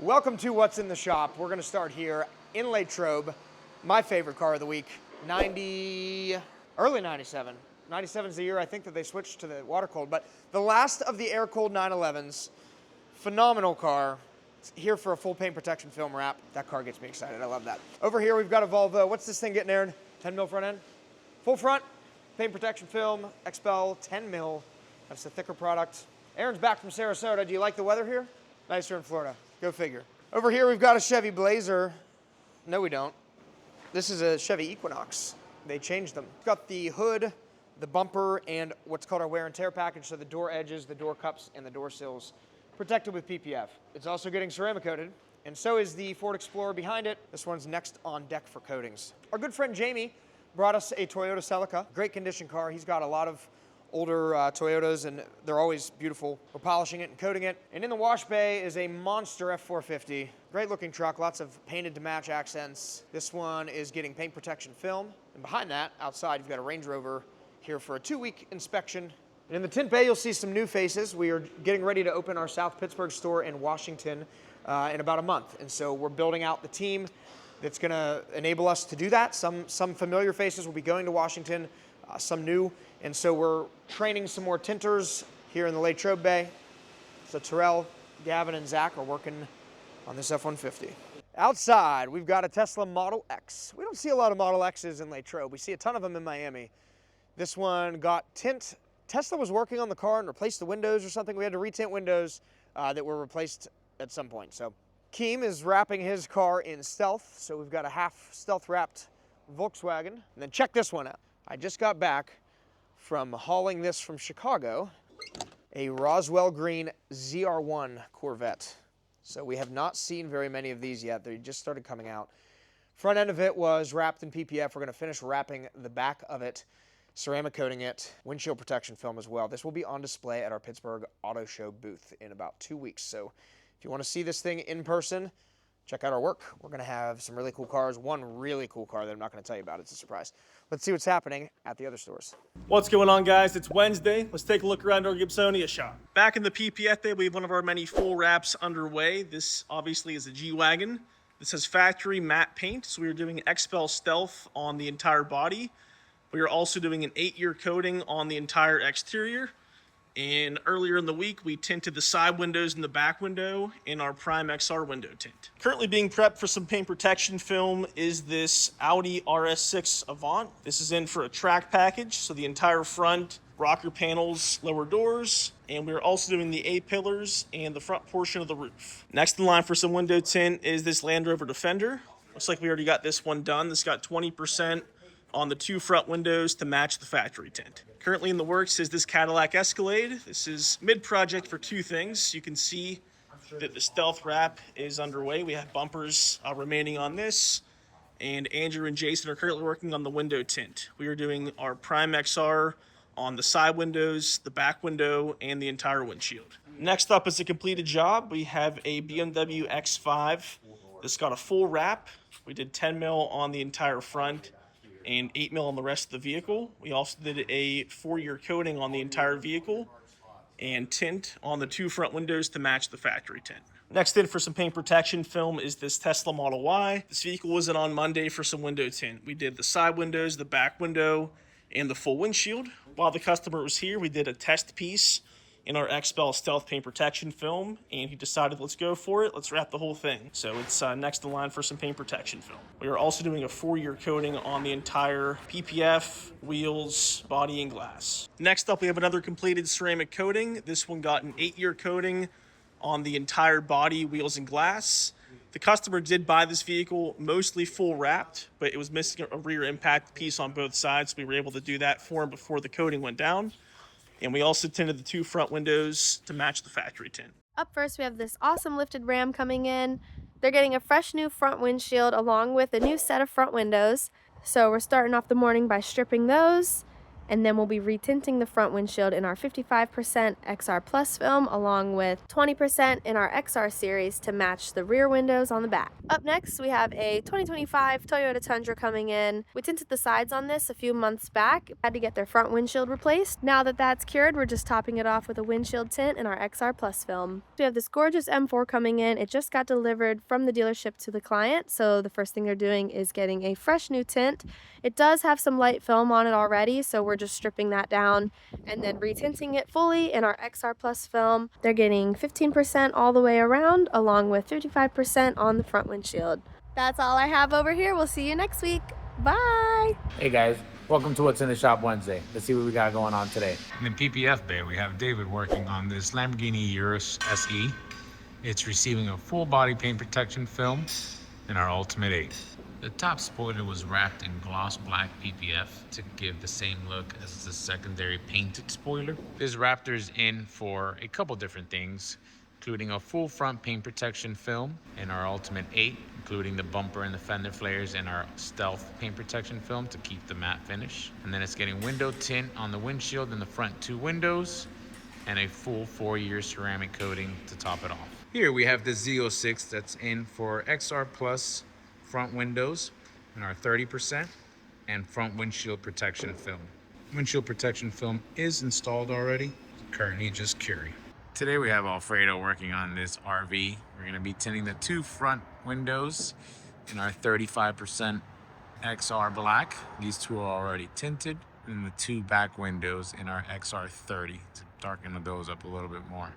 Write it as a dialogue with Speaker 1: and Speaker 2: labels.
Speaker 1: Welcome to What's in the Shop. We're gonna start here in LATROBE, my favorite car of the week, early 97. 97's the year I think that they switched to the water cold, but the last of the air cooled 911s, phenomenal car. It's here for a full paint protection film wrap. That car gets me excited, I love that. Over here we've got a Volvo. What's this thing getting aired? 10 mil front end? Full front, paint protection film, xpel, 10 mil. That's the thicker product. Aaron's back from Sarasota. Do you like the weather here? Nicer in Florida. Go figure. Over here, we've got a Chevy Blazer. No, we don't. This is a Chevy Equinox. They changed them. It's got the hood, the bumper, and what's called our wear and tear package, so the door edges, the door cups, and the door sills protected with PPF. It's also getting ceramic coated, and so is the Ford Explorer behind it. This one's next on deck for coatings. Our good friend Jamie brought us a Toyota Celica. Great condition car. He's got a lot of older Toyotas, and they're always beautiful. We're polishing it and coating it. And in the wash bay is a monster F450. Great looking truck, lots of painted to match accents. This one is getting paint protection film. And behind that, outside, you've got a Range Rover here for a 2-week inspection. And in the tint bay, you'll see some new faces. We are getting ready to open our South Pittsburgh store in Washington in about a month. And so we're building out the team that's gonna enable us to do that. Some familiar faces will be going to Washington, some new. And so we're training some more tinters here in the LATROBE Bay. So Terrell, Gavin, and Zach are working on this F-150. Outside, we've got a Tesla Model X. We don't see a lot of Model X's in LATROBE. We see a ton of them in Miami. This one got tint. Tesla was working on the car and replaced the windows or something. We had to retint windows that were replaced at some point. So Keem is wrapping his car in stealth. So we've got a half stealth wrapped Volkswagen. And then check this one out. I just got back from hauling this from Chicago, a Roswell Green ZR1 Corvette. So we have not seen very many of these yet. They just started coming out. Front end of it was wrapped in PPF. We're gonna finish wrapping the back of it, ceramic coating it, windshield protection film as well. This will be on display at our Pittsburgh Auto Show booth in about 2 weeks. So if you wanna see this thing in person, check out our work. We're gonna have some really cool cars. One really cool car that I'm not gonna tell you about, it's a surprise. Let's see what's happening at the other stores.
Speaker 2: What's going on, guys? It's Wednesday. Let's take a look around our Gibsonia shop. Back in the PPF bay, we have one of our many full wraps underway. This obviously is a G-Wagon. This has factory matte paint, so we are doing xpel stealth on the entire body. We are also doing an 8-year coating on the entire exterior. And earlier in the week, we tinted the side windows and the back window in our Prime XR window tint. Currently being prepped for some paint protection film is this Audi RS6 Avant. This is in for a track package, so the entire front, rocker panels, lower doors, and we're also doing the A-pillars and the front portion of the roof. Next in line for some window tint is this Land Rover Defender. Looks like we already got this one done. This got 20% on the 2 front windows to match the factory tint. Currently in the works is this Cadillac Escalade. This is mid-project for 2 things. You can see that the stealth wrap is underway. We have bumpers remaining on this, and Andrew and Jason are currently working on the window tint. We are doing our Prime XR on the side windows, the back window, and the entire windshield. Next up is a completed job. We have a BMW X5. This got a full wrap. We did 10 mil on the entire front and 8 mil on the rest of the vehicle. We also did a 4-year coating on the entire vehicle and tint on the 2 front windows to match the factory tint. Next in for some paint protection film is this Tesla Model Y. This vehicle was in on Monday for some window tint. We did the side windows, the back window, and the full windshield. While the customer was here, we did a test piece in our xpel stealth paint protection film, and he decided, let's go for it, let's wrap the whole thing. So it's next in line for some paint protection film. We are also doing a 4-year coating on the entire PPF, wheels, body, and glass. Next up, we have another completed ceramic coating. This one got an 8-year coating on the entire body, wheels, and glass. The customer did buy this vehicle mostly full wrapped, but it was missing a rear impact piece on both sides, so we were able to do that for him before the coating went down. And we also tinted the 2 front windows to match the factory tint.
Speaker 3: Up first, we have this awesome lifted Ram coming in. They're getting a fresh new front windshield along with a new set of front windows. So we're starting off the morning by stripping those. And then we'll be retinting the front windshield in our 55% XR Plus film, along with 20% in our XR series to match the rear windows on the back. Up next, we have a 2025 Toyota Tundra coming in. We tinted the sides on this a few months back, had to get their front windshield replaced. Now that that's cured, we're just topping it off with a windshield tint in our XR Plus film. We have this gorgeous M4 coming in. It just got delivered from the dealership to the client, so the first thing they're doing is getting a fresh new tint. It does have some light film on it already, so we're just stripping that down and then retinting it fully in our XR Plus film. They're getting 15% all the way around, along with 55% on the front windshield. That's all I have over here. We'll see you next week. Bye!
Speaker 4: Hey guys, welcome to What's in the Shop Wednesday. Let's see what we got going on today.
Speaker 5: In the PPF bay, we have David working on this Lamborghini Urus SE. It's receiving a full body paint protection film in our Ultimate 8. The top spoiler was wrapped in gloss black PPF to give the same look as the secondary painted spoiler. This Raptor's in for a couple different things, including a full front paint protection film in our Ultimate 8, including the bumper and the fender flares in our Stealth paint protection film to keep the matte finish. And then it's getting window tint on the windshield and the front 2 windows, and a full 4-year ceramic coating to top it off. Here we have the Z06 that's in for XR Plus front windows in our 30% and front windshield protection film. Windshield protection film is installed already, currently just curing. Today we have Alfredo working on this RV. We're gonna be tinting the 2 front windows in our 35% XR black. These 2 are already tinted, and the 2 back windows in our XR 30 to darken those up a little bit more.